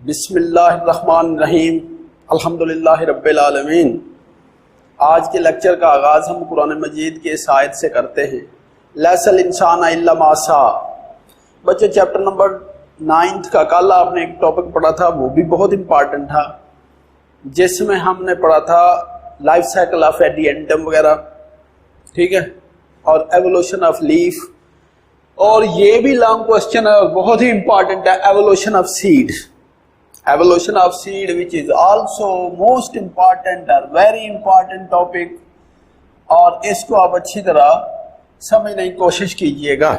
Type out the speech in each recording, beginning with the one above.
बिस्मिल्लाहिर्रहमानिर्रहीम अल्हम्दुलिल्लाहि रब्बिल आलमीन। आज के लेक्चर का आगाज़ हम कुरान मजीद के इस आयत से करते हैं, लैसल इंसान इल्ला मा सा। बच्चों, चैप्टर नंबर 9 का कल आपने एक टॉपिक पढ़ा था, वो भी बहुत इंपॉर्टेंट था, जिसमें हमने पढ़ा था लाइफ साइकिल ऑफ एडिएंटम वगैरह, ठीक है, और एवोल्यूशन ऑफ लीफ। और ये भी लॉन्ग क्वेश्चन है, बहुत ही इंपॉर्टेंट है, evolution of seed. Evolution of seed, which is also most important or very important topic, और इसको आप अच्छी तरह समझने की कोशिश कीजिएगा।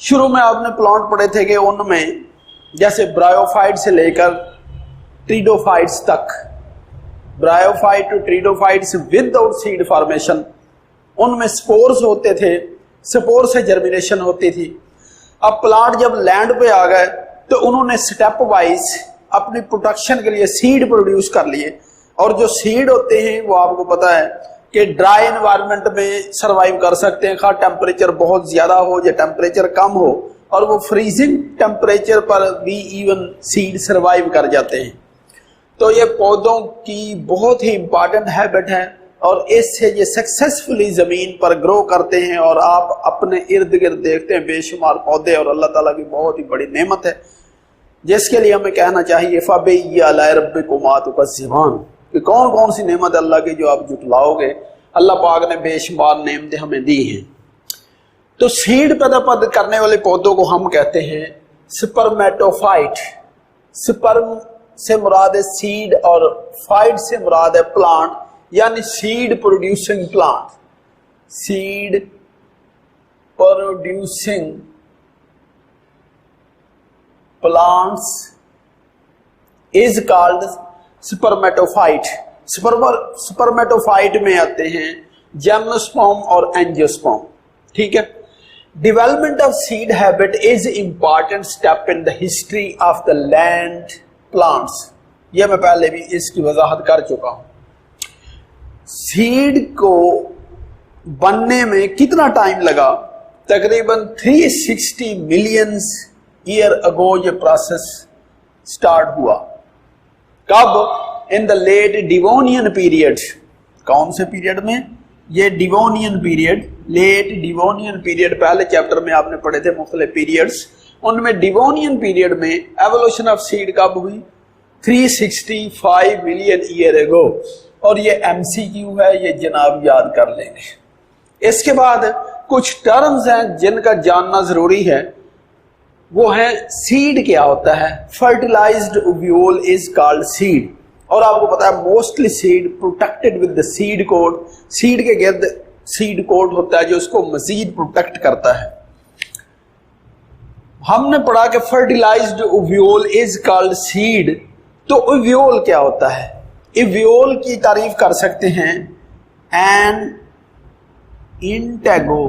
शुरू में आपने प्लांट पढ़े थे कि उनमें जैसे ब्रायोफाइट से लेकर ट्रीडोफाइट्स तक, bryophyte to pteridophytes without seed formation, उनमें स्पोर्स होते थे, स्पोर से जर्मिनेशन होती थी। अब प्लांट जब लैंड पे आ गए तो उन्होंने स्टेप वाइज अपनी प्रोटेक्शन के लिए सीड प्रोड्यूस कर लिए। और जो सीड होते हैं वो आपको पता है कि ड्राई एनवायरनमेंट में सरवाइव कर सकते हैं, खा टेम्परेचर बहुत ज्यादा हो या टेम्परेचर कम हो, और वो फ्रीजिंग टेम्परेचर पर भी इवन सीड सरवाइव कर जाते हैं। तो ये पौधों की बहुत ही इंपॉर्टेंट हैबिट है, और इससे ये सक्सेसफुली जमीन पर ग्रो करते हैं। और आप अपने इर्द गिर्द देखते हैं बेशुमार पौधे, और अल्लाह ताला की बहुत ही बड़ी नेमत है, जिसके लिए हमें कहना चाहिए फबी अला रब्बिकुमा तुकज़्ज़िबान, कि कौन कौन सी नेमत अल्लाह की जो आप जुटलाओगे। अल्लाह पाक ने बेशुमार नेमतें हमें दी हैं। तो सीड पैदा करने वाले पौधों को हम कहते हैं स्पर्मेटोफाइट। स्पर्म से मुराद है सीड, और फाइट से मुराद है प्लांट, यानी seed producing plant. Seed producing plants is called spermatophyte. Spermatophyte में आते हैं जिम्नोस्पर्म और एंजियोस्पर्म, ठीक है। Development of seed habit is important step in the history of the land plants. यह मैं पहले भी इसकी वजाहत कर चुका हूं। सीड को बनने में कितना टाइम लगा? तकरीबन 360 मिलियन ईयर अगो ये प्रोसेस स्टार्ट हुआ। कब? In the late Devonian period. कौन से पीरियड में? ये Devonian period, late Devonian period. पहले चैप्टर में आपने पढ़े थे मुख्तलिफ पीरियड्स, उनमें डिवोनियन पीरियड में एवोल्यूशन ऑफ सीड कब हुई? 365 मिलियन ईयर अगो। और ये MCQ है, ये जनाब याद कर लेंगे। इसके बाद कुछ टर्म्स हैं जिनका जानना जरूरी है, वो है सीड क्या होता है। Fertilised ovule is called seed. और आपको पता है mostly seed protected with the seed coat. Seed के गिर्द सीड कोट होता है जो उसको मजीद प्रोटेक्ट करता है। हमने पढ़ा कि fertilised ovule is called seed. तो ओव्यूल क्या होता है? ओव्यूल की तारीफ कर सकते हैं an integumented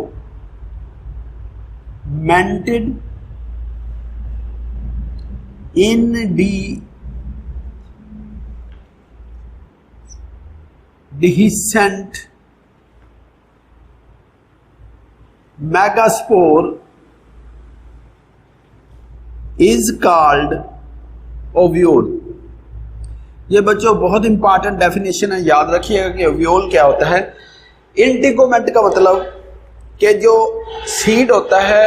indehiscent megaspore is called ovule। ये बच्चों बहुत इंपॉर्टेंट डेफिनेशन है, याद रखिएगा कि ओव्यूल क्या होता है। इंटिगोमेंट का मतलब कि जो सीड होता है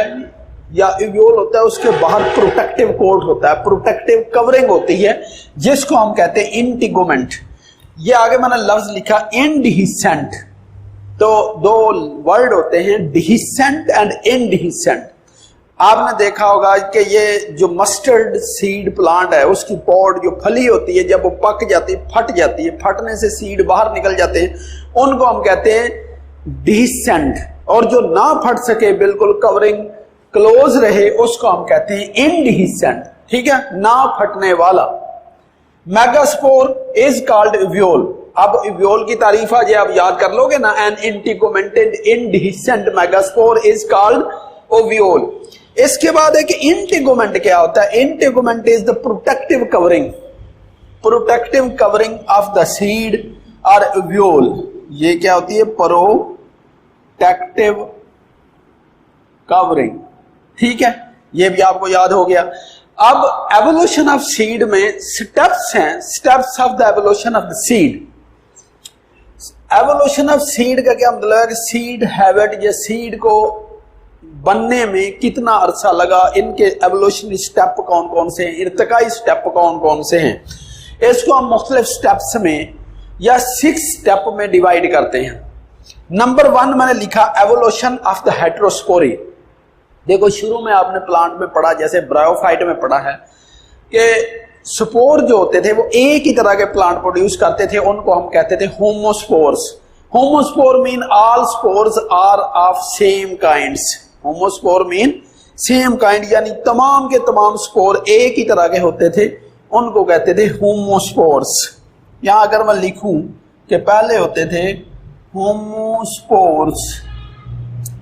या ओव्यूल होता है, उसके बाहर प्रोटेक्टिव कोट होता है, प्रोटेक्टिव कवरिंग होती है, जिसको हम कहते हैं इंटिगोमेंट। ये आगे मैंने लफ्ज लिखा इनडिहिसेंट। तो दो वर्ड होते हैं, डिहिसेंट एंड इनडिहिसेंट। आपने देखा होगा कि ये जो मस्टर्ड सीड प्लांट है, उसकी पॉड जो फली होती है, जब वो पक जाती है, फट जाती है, फटने से सीड बाहर निकल जाते हैं, उनको हम कहते हैं डिहिसेंट। और जो ना फट सके, बिल्कुल कवरिंग क्लोज रहे, उसको हम कहते हैं इनडिहिसेंट, ठीक है, ना फटने वाला। Megaspore is called ovule. अब ओव्यूल की तारीफ आज आप याद कर लोगे ना, an integumented indehiscent megaspore is called ovule. इसके बाद है कि इंटिगोमेंट क्या होता है? Integument is the protective covering, protective covering of the seed और ओव्यूल। ये क्या होती है? प्रोटेक्टिव कवरिंग, ठीक है, ये भी आपको याद हो गया। अब एवोल्यूशन ऑफ सीड में स्टेप्स हैं, steps of the evolution of the seed. Evolution of seed का क्या मतलब है कि सीड हैबिट या सीड को बनने में कितना अरसा लगा, इनके एवोल्यूशनरी स्टेप कौन कौन से हैं, इर्तिकाई स्टेप कौन कौन से हैं। इसको हम मुख्तलिफ स्टेप्स में या 6 स्टेप में डिवाइड करते हैं। नंबर 1 मैंने लिखा एवोल्यूशन ऑफ द हेटेरोस्पोरी। देखो शुरू में आपने प्लांट में पढ़ा, जैसे ब्रायोफाइट में पढ़ा है कि स्पोर जो होते थे वो एक ही तरह के प्लांट प्रोड्यूस करते थे, उनको हम कहते थे homospores. Homospore mean all spores are of same kinds. Homospore mean same kind, यानी तमाम के तमाम स्पोर एक ही तरह के होते थे, उनको कहते थे होमोस्पोर्स। यहां अगर मैं लिखूं कि पहले होते थे होमोस्पोर्स,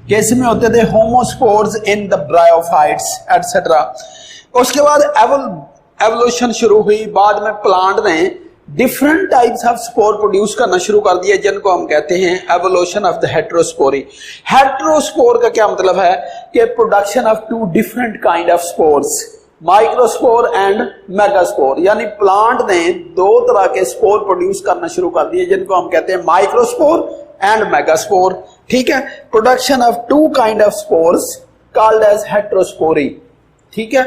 कैसे में होते थे homospores in the bryophytes etcetera. उसके बाद एवोल्यूशन शुरू हुई, बाद में प्लांट ने different types of spore produce करना शुरू कर दिए, जिनको हम कहते हैं एवोल्यूशन ऑफ द हेटेरोस्पोरी। हेटेरोस्पोर का क्या मतलब है कि production of 2 different kind of spores, microspore and megaspore. यानी प्लांट ने 2 तरह के स्पोर प्रोड्यूस करना शुरू कर दिए, जिनको हम कहते हैं माइक्रोस्पोर एंड मेगास्पोर। ठीक है, production of 2 kind of spores called as heterospory. ठीक है,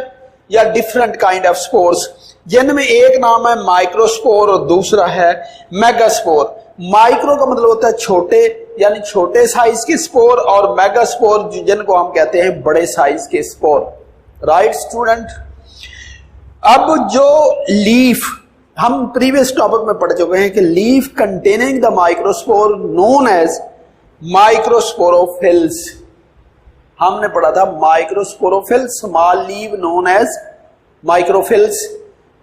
या डिफरेंट काइंड ऑफ स्पोर्स, जिनमें एक नाम है माइक्रोस्पोर और दूसरा है मेगास्पोर। माइक्रो का मतलब होता है छोटे, यानी छोटे साइज के स्पोर, और मेगास्पोर जिनको हम कहते हैं बड़े साइज के स्पोर। Right student. अब जो लीफ, हम प्रीवियस टॉपिक में पढ़ चुके हैं कि leaf containing the microspore known as microsporophylls. हमने पढ़ा था microsporophylls, small leave known as microphylls.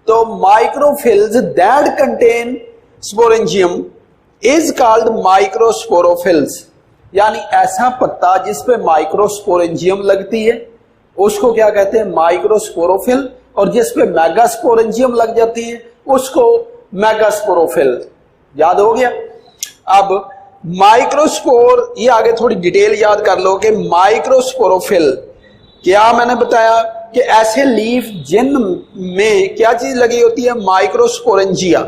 तो microphylls that contain sporangium is called microsporophylls. यानी ऐसा पत्ता जिस पे माइक्रोस्पोरेंजियम लगती है उसको क्या कहते हैं, माइक्रोस्पोरोफिल, और जिस पे मेगास्पोरेंजियम लग जाती है उसको मेगास्पोरोफिल। याद हो गया। अब माइक्रोस्पोर, ये आगे थोड़ी डिटेल याद कर लो कि माइक्रोस्पोरोफिल क्या मैंने बताया कि ऐसे लीफ जिन में क्या चीज लगी होती है, माइक्रोस्पोरेंजिया।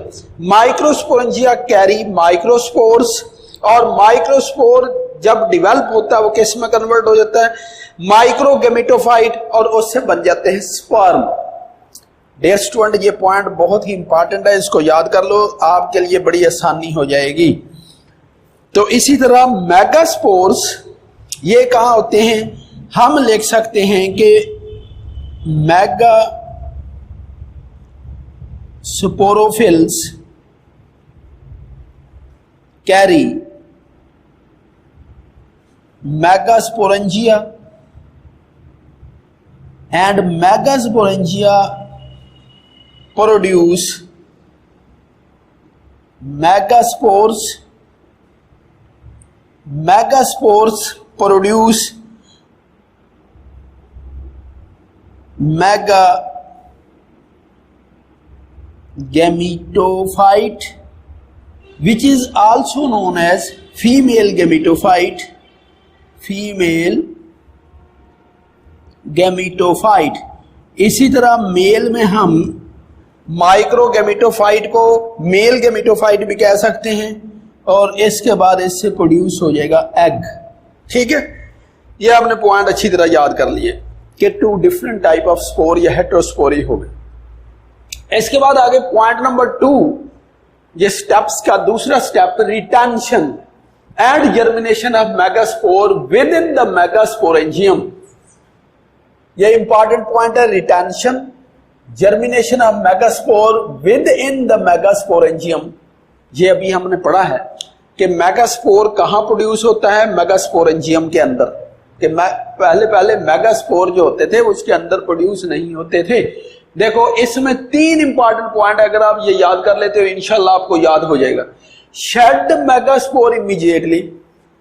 माइक्रोस्पोरेंजिया कैरी माइक्रोस्पोर्स, और माइक्रोस्पोर जब डिवेल्प होता है वो किस में कन्वर्ट हो जाता है, माइक्रोगेमेटोफाइट, और उससे बन जाते हैं स्पर्म। डियर स्टूडेंट, ये पॉइंट बहुत ही इंपॉर्टेंट है, इसको याद कर लो, आपके लिए बड़ी आसानी हो जाएगी। तो इसी तरह मेगास्पोर्स ये कहां होते हैं, हम लिख सकते हैं कि mega sporophylls carry megasporangia and megasporangia produce megaspores. Megaspores produce megametophyte, which is also known as female gametophyte. Female gametophyte। इसी तरह मेल में हम माइक्रो गैमेटोफाइट को मेल गैमेटोफाइट भी कह सकते हैं, और इसके बाद इससे प्रोड्यूस हो जाएगा एग। ठीक है, ये आपने पॉइंट अच्छी तरह याद कर लिए कि 2 डिफरेंट टाइप ऑफ स्पोर या हेटेरोस्पोरी हो गए। इसके बाद आगे पॉइंट नंबर 2, ये स्टेप्स का दूसरा step, retention and germination of megaspore with in the megasporangium. ये इंपॉर्टेंट पॉइंट है, retention, germination of megaspore with in the megasporangium. ये अभी हमने पढ़ा है कि मेगास्पोर कहां प्रोड्यूस होता है, मेगास्पोरेंजियम के अंदर। कि पहले मेगास्पोर जो होते थे उसके अंदर प्रोड्यूस नहीं होते थे। देखो इसमें 3 इंपॉर्टेंट पॉइंट, अगर आप ये याद कर लेते हो इंशाल्लाह आपको याद हो जाएगा। शेड मेगास्पोर इमीडिएटली,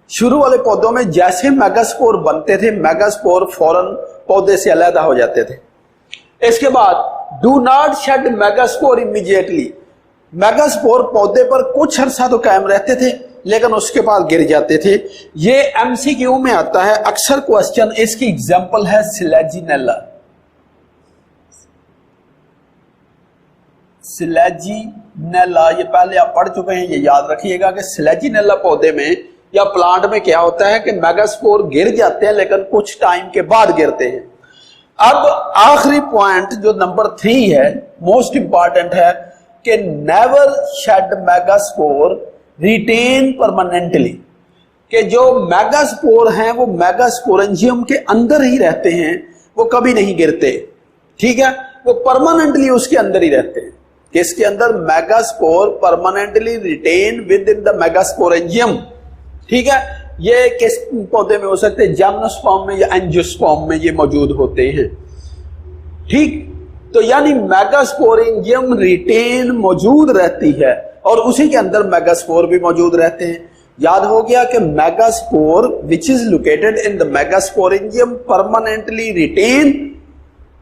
शुरू वाले पौधों में जैसे मेगास्पोर बनते थे, मेगास्पोर फौरन पौधे से अलग हो जाते थे। इसके बाद do not shed megaspore immediately, megaspore पौधे पर कुछ अरसा तो कायम रहते थे लेकिन उसके बाद गिर जाते थे। ये एमसीक्यू में आता है अक्सर क्वेश्चन, इसकी एग्जांपल है स्लेजिनेला। स्लेजिनेला, ये पहले आप पढ़ चुके हैं, ये याद रखिएगा कि स्लेजिनेला पौधे में या प्लांट में क्या होता है कि मेगास्पोर गिर जाते हैं लेकिन कुछ टाइम के बाद गिरते हैं। अब आखिरी पॉइंट जो नंबर 3 है, मोस्ट इंपॉर्टेंट है कि never shed megaspore retain permanently, कि जो मेगास्पोर हैं वो मेगास्पोरेंजियम के अंदर ही रहते हैं, वो कभी नहीं गिरते। ठीक है, वो परमानेंटली उसके अंदर ही रहते हैं। किसके अंदर? Megaspore permanently retain within the megasporangium. ठीक है, ये किस पौधे में हो सकते हैं? जिम्नोस्पर्म में या एंजियोस्पर्म में ये मौजूद होते हैं। ठीक, तो यानी मेगास्पोरेंजियम रिटेन मौजूद रहती है और उसी के अंदर मेगास्पोर भी मौजूद रहते हैं। याद हो गया कि megaspore which is located in the megasporangium permanently retain,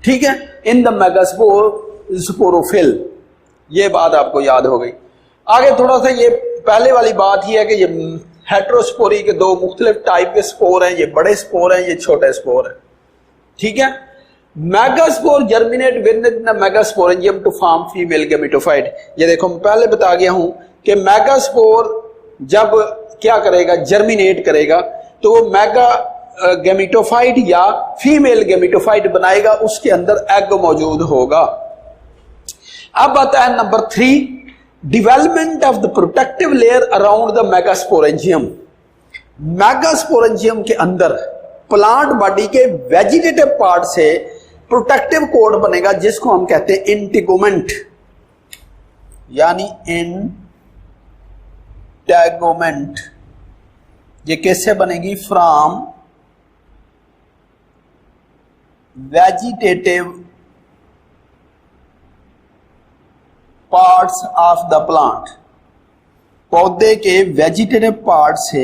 ठीक है, इन द मेगास्पोर स्पोरोफिल। ये बात आपको याद हो गई। आगे थोड़ा सा ये पहले वाली बात ही है कि ये हेट्रोस्पोरी के दो मुख्तलिफ टाइप के स्पोर हैं, ये बड़े स्पोर हैं, ये छोटे स्पोर हैं। ठीक है, megaspore germinate within the megasporangium to form female gametophyte. ये देखो मैं पहले बता गया हूं कि मेगास्पोर जब क्या करेगा? जर्मिनेट करेगा तो वो मेगा गैमेटोफाइट या फीमेल गैमेटोफाइट बनाएगा, उसके अंदर एग मौजूद होगा। अब आता है number 3, development of the protective layer around the megasporangium. Megasporangium के अंदर प्लांट बॉडी के वेजिटेटिव पार्ट से प्रोटेक्टिव कोट बनेगा जिसको हम कहते हैं इंटेगोमेंट, यानी इंटेगोमेंट। ये कैसे बनेगी? From vegetative parts of the plant, पौधे के वेजिटेटिव पार्ट से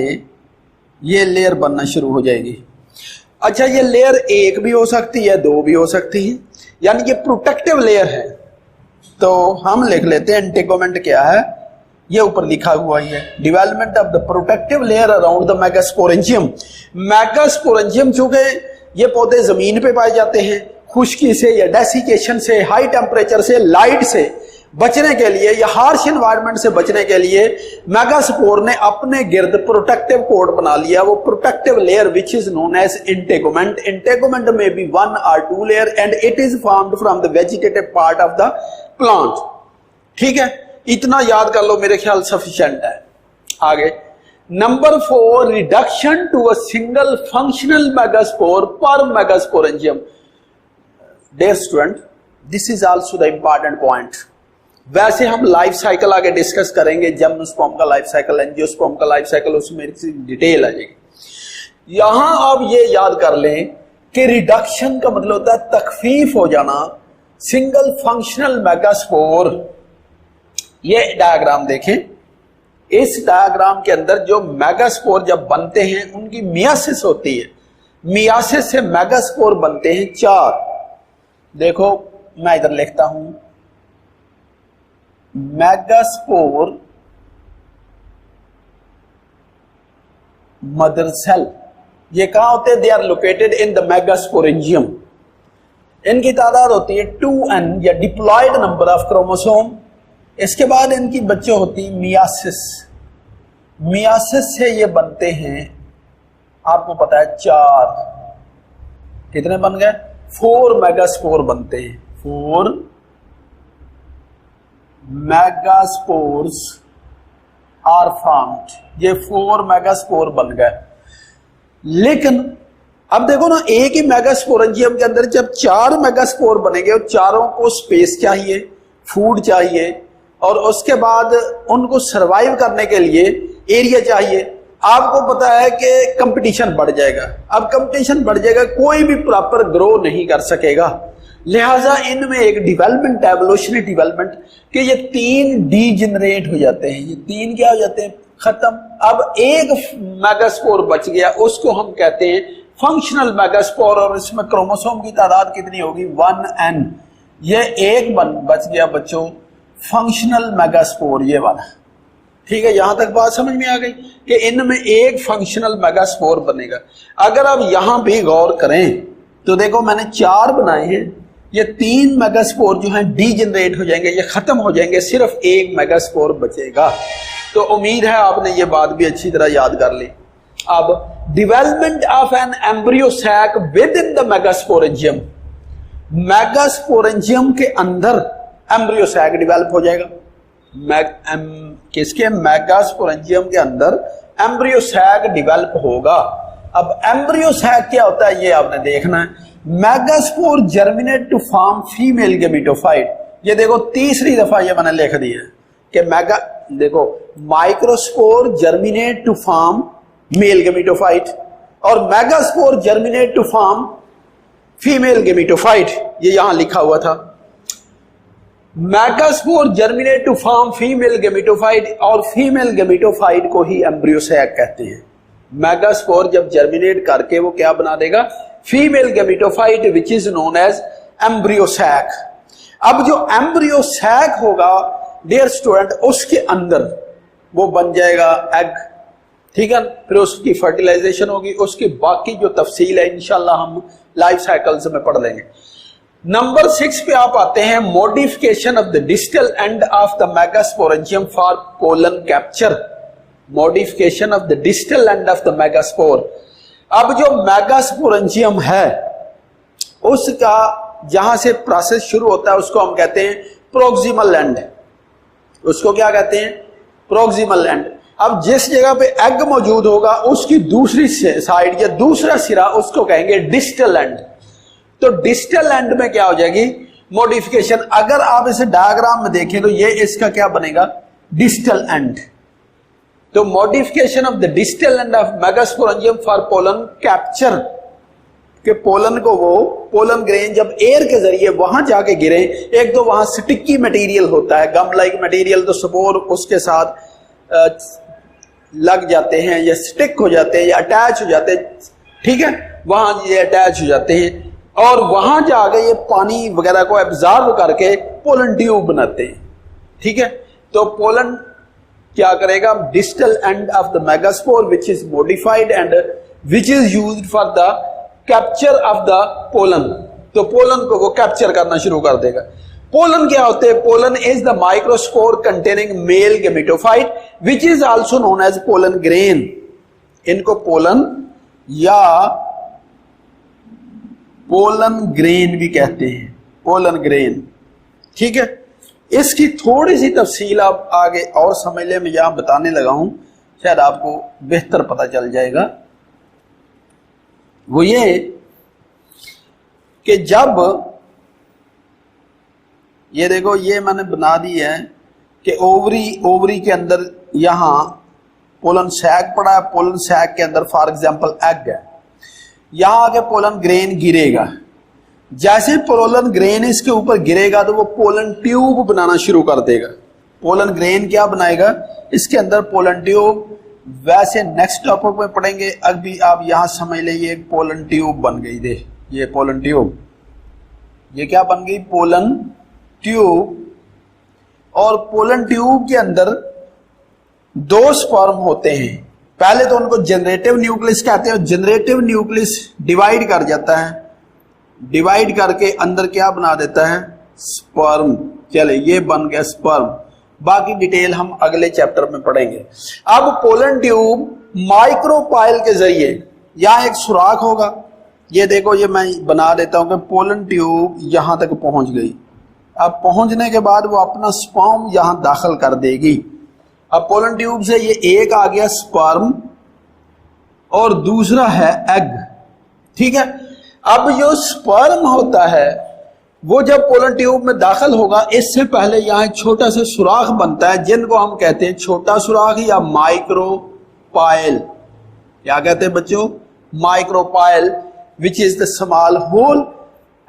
ये लेयर बनना शुरू हो जाएगी। अच्छा, ये लेयर 1 भी हो सकती है, 2 भी हो सकती है, यानी ये प्रोटेक्टिव लेयर है। तो हम लिख लेते हैं इंटेगोमेंट क्या है, ये ऊपर लिखा हुआ ही है, development of the protective layer around the megasporangium. Megasporangium चूंकि ये पौधे जमीन पे पाए जाते हैं, खुश्की से या डेसिकेशन से, हाई टेम्परेचर से, लाइट से बचने के लिए या हार्श एनवायरनमेंट से बचने के लिए मेगास्पोर ने अपने गिर्द प्रोटेक्टिव कोट बना लिया। वो protective layer which is known as integument. Integument में be 1 or 2 layer and it is formed from the vegetative part of the plant. ठीक है, इतना याद कर लो, मेरे ख्याल सफिशिएंट है। आगे number 4, reduction to a single functional megaspore पर megasporangium. Dear student, this is also the important point. वैसे हम लाइफ साइकिल आगे डिस्कस करेंगे, जिम्नोस्पर्म का लाइफ साइकिल, एंजियोस्पर्म का लाइफ साइकिल, उसमें डिटेल आ जाएगी। यहां आप ये याद कर लें कि रिडक्शन का मतलब होता है तखफीफ हो जाना, सिंगल फंक्शनल मेगास्पोर। ये डायग्राम देखें, इस डायग्राम के अंदर जो मेगास्पोर जब बनते हैं उनकी मियासिस होती है, मियासिस से मेगास्पोर बनते हैं 4। देखो मैं इधर लिखता हूं, मेगास्पोर मदर सेल। ये कहां होते हैं? They are located in the megasporangium. इनकी तादाद होती है 2n या डिप्लॉयड नंबर ऑफ क्रोमोसोम। इसके बाद इनकी बच्चे होती है मियासिस। मियासिस से ये बनते हैं, आपको पता है 4। कितने बन गए? 4 मेगास्पोर बनते हैं। 4 मेगास्पोर्स आर फॉर्म्ड। ये 4 मेगास्पोर बन गए। लेकिन अब देखो ना, एक ही मेगास्पोरेंजियम के अंदर जब 4 मेगास्पोर बनेंगे और चारों को स्पेस चाहिए, फूड चाहिए, और उसके बाद उनको सरवाइव करने के लिए एरिया चाहिए। आपको पता है कि कंपटीशन बढ़ जाएगा। अब कंपटीशन बढ़ जाएगा, कोई भी प्रॉपर ग्रो नहीं कर सकेगा। लिहाजा इनमें एक डेवलपमेंट, एवोल्यूशनरी डेवलपमेंट, कि ये 3 डीजेनरेट हो जाते हैं। ये 3 क्या हो जाते हैं? खत्म। अब एक मेगास्पोर बच गया, उसको हम कहते हैं फंक्शनल मेगास्पोर, और इसमें क्रोमोसोम की तादाद कितनी होगी? 1n। ये एक बच गया बच्चों, फंक्शनल मेगास्पोर, ये वाला। ठीक है, यहां तक बात समझ में आ गई कि इनमें एक फंक्शनल मेगास्पोर बनेगा। अगर आप यहां भी गौर करें तो देखो मैंने 4 बनाए हैं, ये 3 मेगास्पोर जो हैं डीजनरेट हो जाएंगे, ये खत्म हो जाएंगे, सिर्फ 1 मेगास्पोर बचेगा। तो उम्मीद है आपने ये बात भी अच्छी तरह याद कर ली। अब development of an embryo sac within the megasporangium, megasporangium के अंदर एम्ब्रियो सैक डेवलप हो जाएगा। किसके? मेगास्पोरेंजियम के अंदर एम्ब्रियो सैक डेवलप होगा। अब एम्ब्रियो सैक क्या होता है ये आपने देखना है। Megaspore germinate to form female gametophyte, ये देखो तीसरी दफा ये मैंने लिख दिया कि मेगा, देखो microspore germinate to form male gametophyte और megaspore germinate to form female gametophyte, ये यहां लिखा हुआ था। Megaspore germinate to form female gametophyte और फीमेल गेमेटोफाइट को ही एम्ब्रियो सैक कहते हैं। मेगास्पोर जब जर्मिनेट करके वो क्या बना देगा? Female gametophyte which is known as embryo sac. अब जो एम्ब्रियो सैक होगा डियर स्टूडेंट, उसके अंदर वो बन जाएगा एग, ठीक है। फिर उसकी फर्टिलाइजेशन होगी, उसकी बाकी जो तफसील है इंशाल्लाह हम लाइफ साइकिल्स में पढ़ लेंगे। नंबर 6 पे आप आते हैं, modification of the distal end of the megasporangium for pollen capture. Modification of the distal end of the megaspore. अब जो मेगास्पोरेंजियम है उसका जहां से प्रोसेस शुरू होता है उसको हम कहते हैं प्रोक्सिमल एंड। उसको क्या कहते हैं? Proximal and. अब जिस जगह पे एग मौजूद होगा उसकी दूसरी साइड या दूसरा सिरा उसको कहेंगे डिस्टल एंड। तो डिस्टल एंड में क्या हो जाएगी? मॉडिफिकेशन। अगर आप इसे डायग्राम में देखें तो ये इसका क्या बनेगा? Distal end. तो modification of the distal end of megasporangium for pollen capture, कि पोलन को वो पोलन ग्रेन जब एयर के जरिए वहां जाके गिरे, एक तो वहां स्टिकी मटेरियल होता है, गम लाइक मटेरियल, तो स्पोर उसके साथ लग जाते हैं या स्टिक हो जाते हैं या अटैच हो जाते हैं, ठीक है, वहां ये अटैच हो जाते हैं और वहां जाके ये पानी वगैरह को एब्जॉर्ब करके पोलन ट्यूब बनाते हैं, ठीक है। तो पोलन क्या करेगा? Distal end of the megaspore which is modified and which is used for the capture of the pollen. तो पोलन को वो कैप्चर करना शुरू कर देगा। पोलन क्या होते हैं? Pollen is the microspore containing male gametophyte which is also known as pollen grain. इनको पोलन या पोलन ग्रेन भी कहते हैं, पोलन ग्रेन, ठीक है। इसकी थोड़ी सी तफसील आप आगे और समझने में यहां बताने लगा हूं, शायद आपको बेहतर पता चल जाएगा। वो ये कि जब ये देखो ये मैंने बना दी है कि ओवरी के अंदर यहां पोलन सैक पड़ा है, पोलन सैक के अंदर फॉर एग्जांपल एग है, यहां आके पोलन ग्रेन गिरेगा। जैसे पोलन ग्रेन इसके ऊपर गिरेगा तो वो पोलन ट्यूब बनाना शुरू कर देगा। पोलन ग्रेन क्या बनाएगा? इसके अंदर पोलन ट्यूब। वैसे नेक्स्ट टॉपिक में पढ़ेंगे, अभी आप यहां समझ ले ये एक पोलन ट्यूब बन गई। दे ये पोलन ट्यूब, ये क्या बन गई? Pollen tube. और पोलन ट्यूब के अंदर 2 स्पर्म होते हैं। पहले तो उनको जनरेटिव न्यूक्लियस कहते हैं। जनरेटिव न्यूक्लियस डिवाइड कर जाता है, डिवाइड करके अंदर क्या बना देता है? स्पर्म। चले ये बन गया स्पर्म। बाकी डिटेल हम अगले चैप्टर में पढ़ेंगे। अब पोलन ट्यूब माइक्रोपाइल के जरिए, यहां एक सुराख होगा, ये देखो ये मैं बना देता हूं कि पोलन ट्यूब यहां तक पहुंच गई। अब पहुंचने के बाद वो अपना स्पर्म यहां दाखिल कर देगी। अब पोलन ट्यूब से ये एक आ गया स्पर्म और दूसरा है एग, ठीक है। अब जो स्पर्म होता है वो जब पोलन ट्यूब में दाखिल होगा, इससे पहले यहां एक छोटा सा सुराख बनता है जिनको हम कहते हैं छोटा सुराख या माइक्रोपाइल। क्या कहते हैं बच्चों? Micropyle, which is the small hole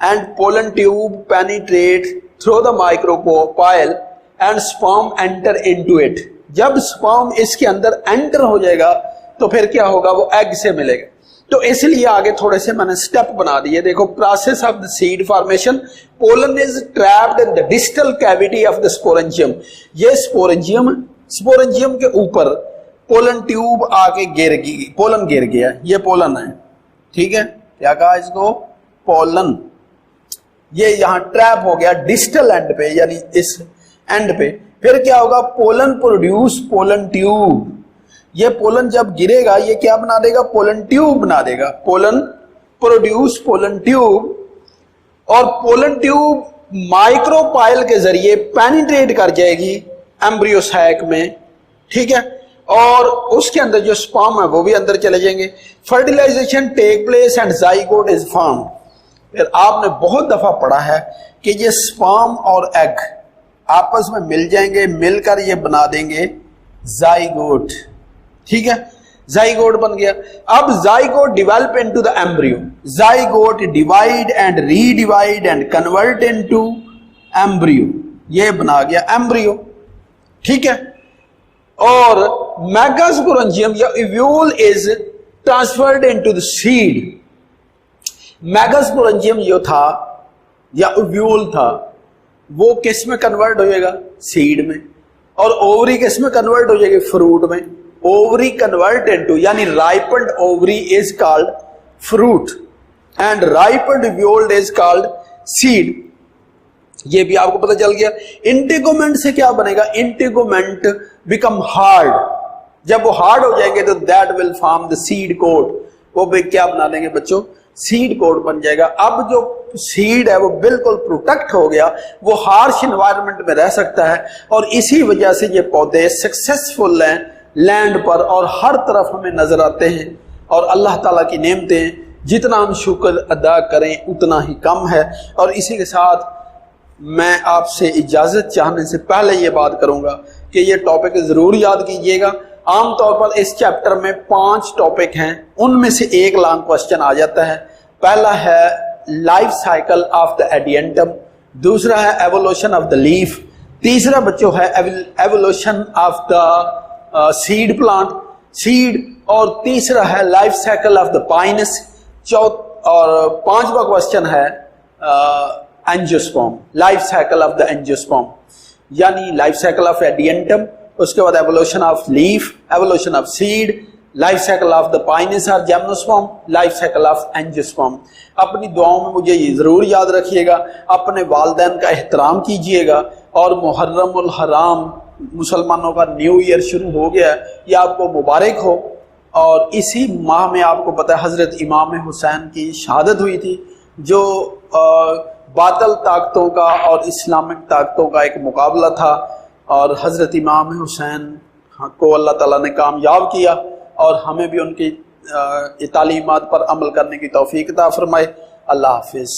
and pollen tube penetrate through the micropyle and sperm enter into it. जब स्पर्म इसके अंदर एंटर हो जाएगा तो फिर क्या होगा? वो एग से मिलेगा। तो इसलिए आगे थोड़े से मैंने स्टेप बना दिए। देखो, process of the seed formation, pollen is trapped in the distal cavity of the sporangium. ये स्पोरेंजियम के ऊपर पोलन ट्यूब आके गिर गई, पोलन गिर गया, ये पोलन है, ठीक है। क्या कहा इसको? पोलन। ये यहाँ ट्रैप हो गया डिस्टल एंड पे, यानी इस एंड पे। फिर क्या होगा, पोलन प्रोड्यूस पोलन ट्यूब। ये पोलन जब गिरेगा ये क्या बना देगा, पोलन ट्यूब बना देगा, पोलन प्रोड्यूस पोलन ट्यूब। और पोलन ट्यूब माइक्रोपाइल के जरिए पेनिट्रेट कर जाएगी एम्ब्रियो सैक में, ठीक है, और उसके अंदर जो स्पर्म है वो भी अंदर चले जाएंगे। Fertilization take place and zygote is form. फिर आपने बहुत दफा पढ़ा है कि ये स्पर्म और एग आपस में मिल जाएंगे, मिलकर ये बना देंगे जाइगोट, ठीक है, जाइगोट बन गया। अब zygote develop into the embryo, zygote divide and redivide and convert into embryo, ये बना गया एम्ब्रियो, ठीक है। और मैगास्पोरेंजियम या ovule is transferred into the seed. Megasporangium जो था या ओव्यूल था वो किस में कन्वर्ट हो जाएगा, सीड में। और ओवरी किस में कन्वर्ट हो जाएगी, फ्रूट में। ओवरी कन्वर्ट इनटू, यानी ripened ovary is called fruit and ripened ovule is called seed. ये भी आपको पता चल गया। इंटेगोमेंट से क्या बनेगा, इंटेगोमेंट बिकम हार्ड। जब वो हार्ड हो जाएंगे तो that will form the seed coat, वो भी क्या बना देंगे बच्चों, सीड कोट बन जाएगा। अब जो सीड है वो बिल्कुल प्रोटेक्ट हो गया, वो हार्श एनवायरनमेंट में रह सकता है। और इसी वजह से ये पौधे सक्सेसफुल हैं लैंड पर और हर तरफ हमें नजर आते हैं। और अल्लाह ताला की नेमतें जितना हम शुक्र अदा करें उतना ही कम है। और इसी के साथ मैं आपसे इजाजत चाहने से पहले ये बात करूंगा कि ये टॉपिक जरूर याद कीजिएगा। आमतौर पर इस चैप्टर में 5 टॉपिक हैं, उनमें से एक लॉन्ग क्वेश्चन आ जाता है। पहला है life cycle of the adiantum, दूसरा है एवोल्यूशन ऑफ द लीफ, तीसरा बच्चों है evolution of the seed plant, seed, और तीसरा है life cycle of the pinus, और 5वां क्वेश्चन है angiosperm, life cycle of the angiosperm, यानी लाइफ साइकिल ऑफ एडियंटम, उसके बाद evolution of leaf, evolution of seed, life cycle of the pinus और gymnosperm, life cycle of angiosperm. अपनी दुआओं में मुझे ये जरूर याद रखिएगा, अपने वालिदैन का एहतराम कीजिएगा। और मुहर्रमुल हराम मुसलमानों का न्यू ईयर शुरू हो गया, ये आपको मुबारक हो। और इसी माह में आपको पता है हजरत इमाम हुसैन की शहादत हुई थी, जो बातल ताकतों का और इस्लामिक ताकतों का एक मुकाबला था। और हजरत इमाम हुसैन को अल्लाह ताला ने कामयाब किया और हमें भी उनकी तालीमात पर अमल करने की तौफीक अता फरमाए। अल्लाह हाफिज़।